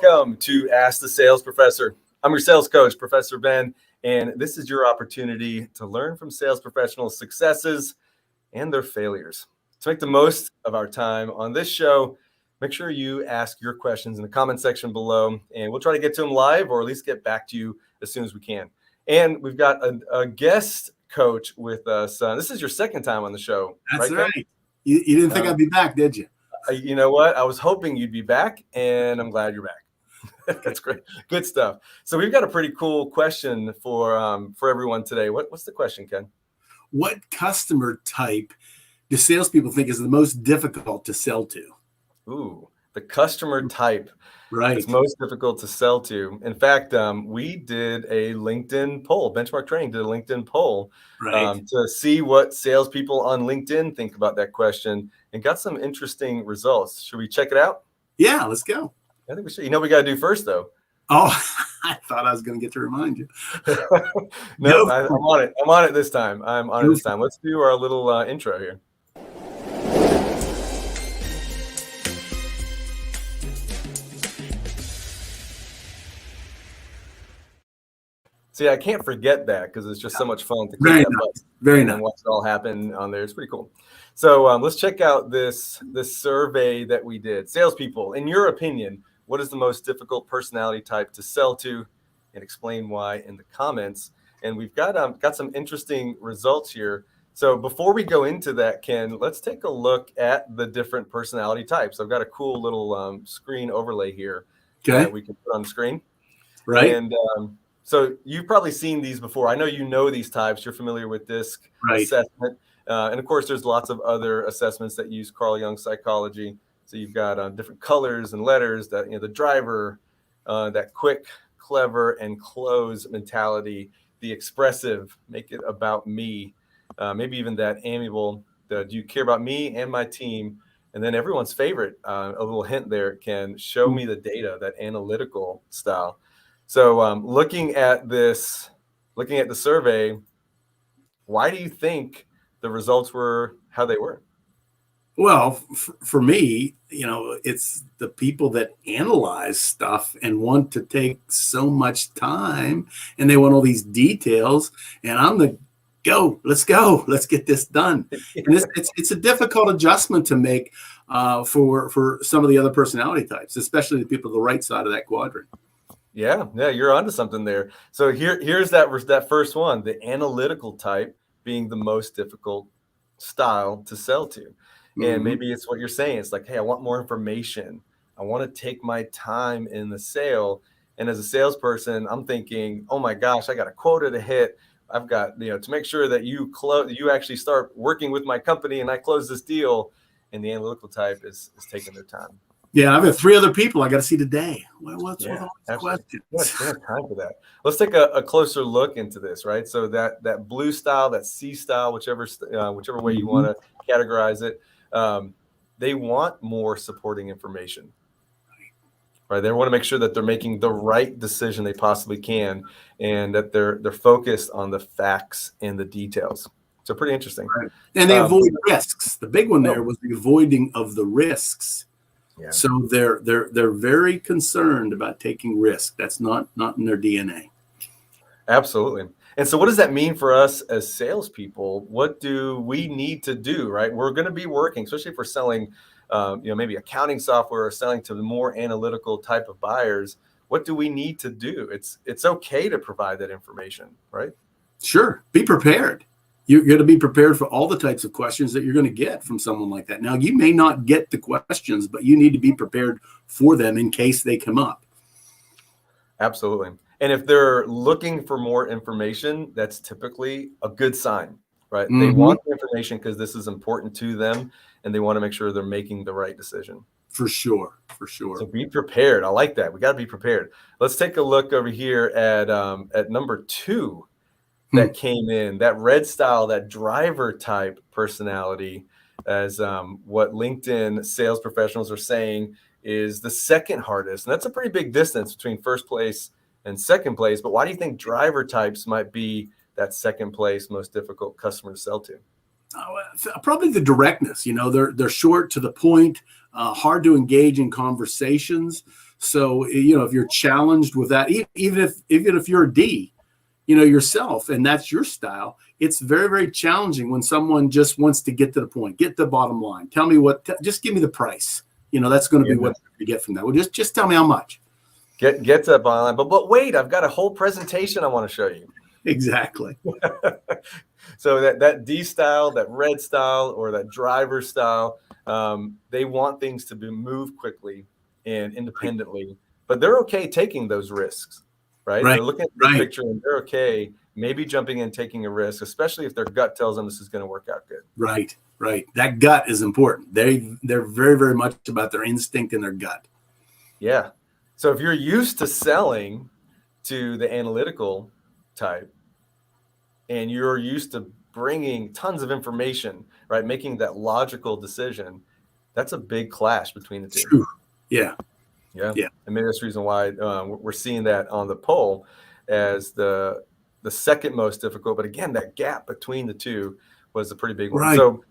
Welcome to Ask the Sales Professor. I'm your sales coach, Professor Ben, and this is your opportunity to learn from sales professionals' successes and their failures. To make the most of our time on this show, make sure you ask your questions in the comment section below, and we'll try to get to them live or at least get back to you as soon as we can. And we've got a guest coach with us. This is your second time on the show. That's right. You didn't think I'd be back, did you? You know what? I was hoping you'd be back, and I'm glad you're back. That's great. Good stuff. So we've got a pretty cool question for everyone today. What's the question, Ken? What customer type do salespeople think is the most difficult to sell to? Ooh, the customer type. Right. It's most difficult to sell to. In fact, we did a LinkedIn poll. Benchmark Training did a LinkedIn poll to see what salespeople on LinkedIn think about that question, and got some interesting results. Should we check it out? Yeah, let's go. I think we should. You know what we got to do first, though? Oh, I thought I was going to get to remind you. No, I'm on it. I'm on it this time. I'm on it this time. Let's do our little intro here. See, I can't forget that because it's just so much fun to click that button. Very nice. And watch it all happen on there. It's pretty cool. So let's check out this survey that we did. Salespeople, in your opinion, what is the most difficult personality type to sell to, and explain why in the comments. And we've got some interesting results here. So before we go into that, Ken, let's take a look at the different personality types. I've got a cool little screen overlay here that we can put on the screen. Right. And so you've probably seen these before. I know you know these types. You're familiar with DISC assessment. And of course, there's lots of other assessments that use Carl Jung psychology. So you've got different colors and letters that, the driver, that quick, clever, and close mentality, the expressive, make it about me, maybe even that amiable, do you care about me and my team? And then everyone's favorite, a little hint there, can show me the data, that analytical style. So looking at the survey, why do you think the results were how they were? Well, for me, it's the people that analyze stuff and want to take so much time, and they want all these details, and I'm the let's go, let's get this done. And it's a difficult adjustment to make for some of the other personality types, especially the people on the right side of that quadrant. Yeah, you're onto something there. So here's that first one, the analytical type being the most difficult style to sell to. Mm-hmm. And maybe it's what you're saying. It's like, hey, I want more information. I want to take my time in the sale. And as a salesperson, I'm thinking, oh my gosh, I got a quota to hit. I've got, to make sure that you actually start working with my company and I close this deal. And the analytical type is taking their time. Yeah, I've got 3 other people I got to see today. What's with all these questions? We have time for that. Let's take a closer look into this, right? So that blue style, that C style, whichever way you want to categorize it, they want more supporting information, right? They want to make sure that they're making the right decision they possibly can, and that they're focused on the facts and the details. So pretty interesting. Right. And they avoid risks. The big one there was the avoiding of the risks. Yeah. So they're very concerned about taking risk. That's not in their DNA. Absolutely. And so what does that mean for us as salespeople? What do we need to do, right? We're going to be working, especially if we're selling, maybe accounting software or selling to the more analytical type of buyers. What do we need to do? It's okay to provide that information, right? Sure. Be prepared. You're going to be prepared for all the types of questions that you're going to get from someone like that. Now, you may not get the questions, but you need to be prepared for them in case they come up. Absolutely. And if they're looking for more information, that's typically a good sign, right? Mm-hmm. They want the information because this is important to them, and they want to make sure they're making the right decision. For sure. So be prepared. I like that. We got to be prepared. Let's take a look over here at number 2. That came in, that red style, that driver type personality, as what LinkedIn sales professionals are saying is the second hardest. And that's a pretty big distance between first place and second place. But why do you think driver types might be that second place most difficult customer to sell to? Probably the directness. They're short, to the point, hard to engage in conversations. So, if you're challenged with that, even if you're a D, yourself, and that's your style, it's very, very challenging when someone just wants to get to the point, get the bottom line. Tell me just give me the price. That's going to be what you get from that. Well, just tell me how much. Get to that bottom line. But wait, I've got a whole presentation I want to show you. Exactly. So that D style, that red style, or that driver style, they want things to be moved quickly and independently, but they're okay taking those risks, right? They're looking at the picture and they're okay maybe jumping in, taking a risk, especially if their gut tells them this is going to work out good. Right. That gut is important. They're very, very much about their instinct and their gut. Yeah. So if you're used to selling to the analytical type, and you're used to bringing tons of information, right? Making that logical decision, that's a big clash between the two. True. Yeah. And maybe that's the reason why we're seeing that on the poll as the second most difficult. But again, that gap between the two was a pretty big one. So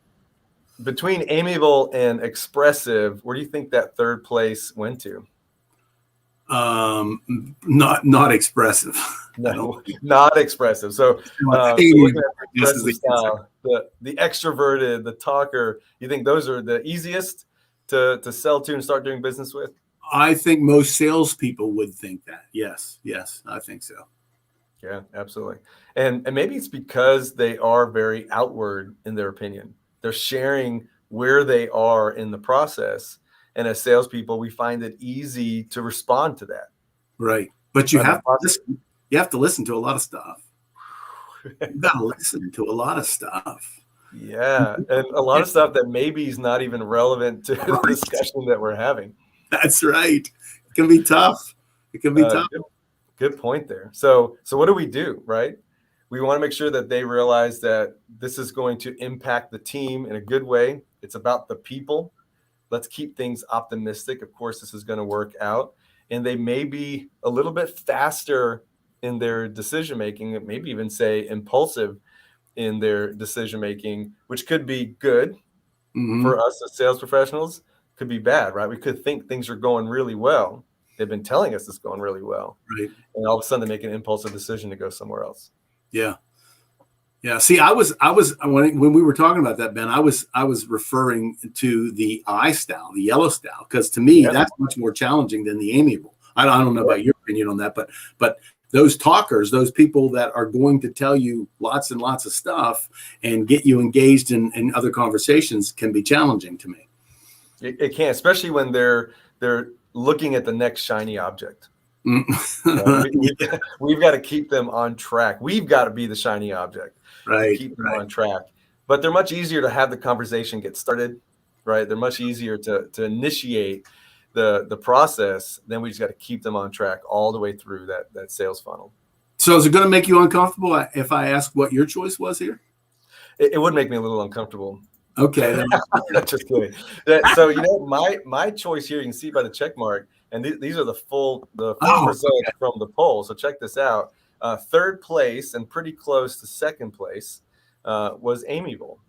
between amiable and expressive, where do you think that third place went to? Not expressive. No, not expressive. So looking at the expressive style, the extroverted, the talker, you think those are the easiest to sell to and start doing business with? I think most salespeople would think that. Yes, I think so. Yeah, absolutely. And maybe it's because they are very outward in their opinion. They're sharing where they are in the process. And as salespeople, we find it easy to respond to that. Right. But you have to listen to a lot of stuff. You got to listen to a lot of stuff. Yeah. And a lot of stuff that maybe is not even relevant to the discussion that we're having. That's right. It can be tough. Good point there. So what do we do, right? We want to make sure that they realize that this is going to impact the team in a good way. It's about the people. Let's keep things optimistic. Of course, this is going to work out. And they may be a little bit faster in their decision-making, maybe even say impulsive in their decision-making, which could be good for us as sales professionals, could be bad, right? We could think things are going really well. They've been telling us it's going really well. Right. And all of a sudden they make an impulsive decision to go somewhere else. Yeah. See, I was when we were talking about that, Ben, I was referring to the I style, the yellow style, because to me that's much more challenging than the amiable. I don't know about your opinion on that, but those talkers, those people that are going to tell you lots and lots of stuff and get you engaged in other conversations can be challenging to me. It can, especially when they're looking at the next shiny object. We've got to keep them on track. We've got to be the shiny object. Keep them on track. But they're much easier to have the conversation get started, right? They're much easier to initiate the process. Then we just got to keep them on track all the way through that sales funnel. So is it going to make you uncomfortable if I ask what your choice was here? It would make me a little uncomfortable. Okay. Just kidding. So, my choice here, you can see by the check mark, and these are the full results from the poll. So check this out. Third place and pretty close to second place was amiable.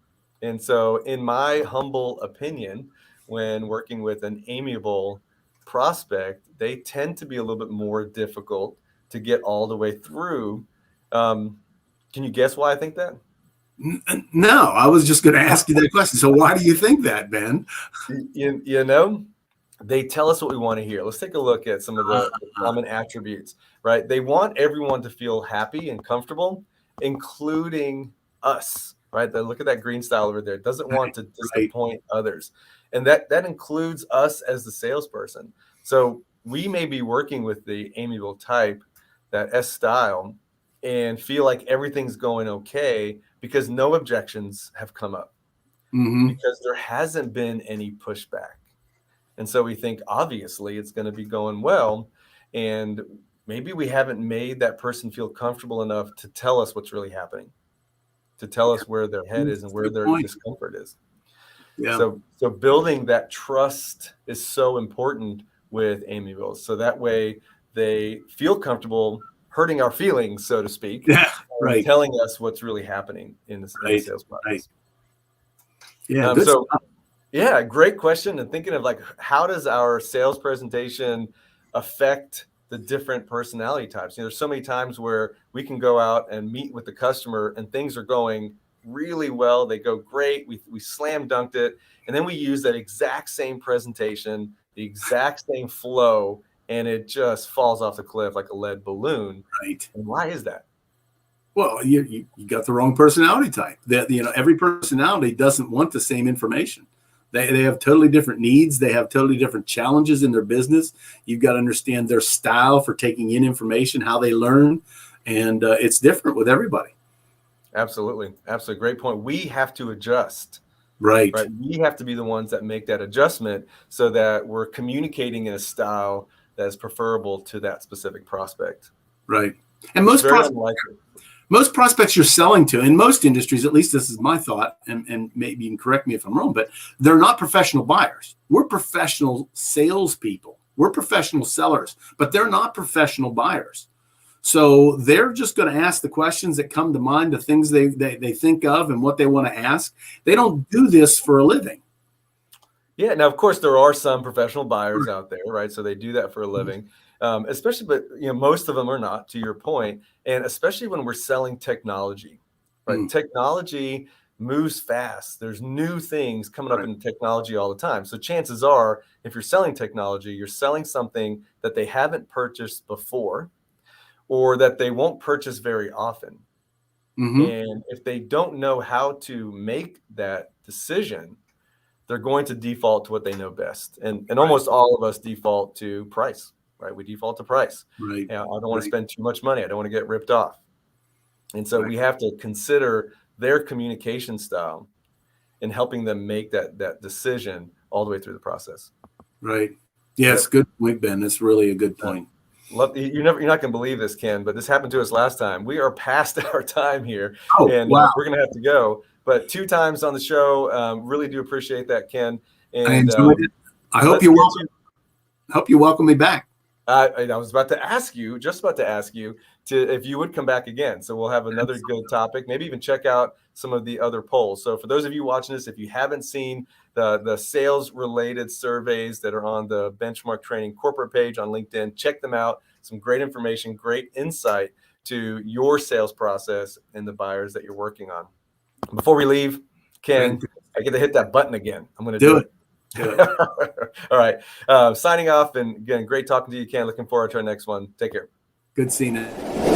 And so in my humble opinion, when working with an amiable prospect, they tend to be a little bit more difficult to get all the way through. Can you guess why I think that? No, I was just going to ask you that question. So why do you think that, Ben? They tell us what we want to hear. Let's take a look at some of the common attributes, right? They want everyone to feel happy and comfortable, including us, right? Look at that green style over there. It doesn't want to disappoint others. And that includes us as the salesperson. So we may be working with the amiable type, that S style, and feel like everything's going okay because no objections have come up, because there hasn't been any pushback. And so we think, obviously, it's going to be going well. And maybe we haven't made that person feel comfortable enough to tell us what's really happening, to tell us where their head is and where their discomfort is. Yeah. So building that trust is so important with amiables. So that way they feel comfortable hurting our feelings, so to speak, telling us what's really happening in the sales process. Yeah. Great question. And thinking of how does our sales presentation affect the different personality types. There's so many times where we can go out and meet with the customer and things are going really well. They go great. We slam dunked it. And then we use that exact same presentation, the exact same flow, and it just falls off the cliff like a lead balloon. Right. And why is that? Well, you got the wrong personality type. That, every personality doesn't want the same information. They have totally different needs. They have totally different challenges in their business. You've got to understand their style for taking in information, how they learn, and it's different with everybody. Absolutely. Absolutely. Great point. We have to adjust. Right. We have to be the ones that make that adjustment so that we're communicating in a style that is preferable to that specific prospect. Right. And most prospects you're selling to, in most industries, at least this is my thought, and maybe you can correct me if I'm wrong, but they're not professional buyers. We're professional salespeople. We're professional sellers, but they're not professional buyers. So they're just going to ask the questions that come to mind, the things they think of and what they want to ask. They don't do this for a living. Yeah. Now, of course, there are some professional buyers out there, right? So they do that for a living, especially, but most of them are not, to your point. And especially when we're selling technology, right? Technology moves fast. There's new things coming up in technology all the time. So chances are, if you're selling technology, you're selling something that they haven't purchased before, or that they won't purchase very often. And if they don't know how to make that decision, they're going to default to what they know best. And almost all of us default to price, right? We default to price. Right. I don't want to spend too much money. I don't want to get ripped off. And so we have to consider their communication style in helping them make that decision all the way through the process. Right. Yes. Good point, Ben. That's really a good point. You're not going to believe this, Ken, but this happened to us last time. We are past our time here, and we're going to have to go. But 2 times on the show, really do appreciate that, Ken. And I enjoyed it. I hope you welcome me back. I was about to ask you if you would come back again. So we'll have another good topic. Maybe even check out some of the other polls. So for those of you watching this, if you haven't seen the sales related surveys that are on the Benchmark Training corporate page on LinkedIn, check them out. Some great information, great insight to your sales process and the buyers that you're working on. Before we leave, Ken, I get to hit that button again. I'm going to do it. All right. Signing off. And again, great talking to you, Ken. Looking forward to our next one. Take care. Good seeing you.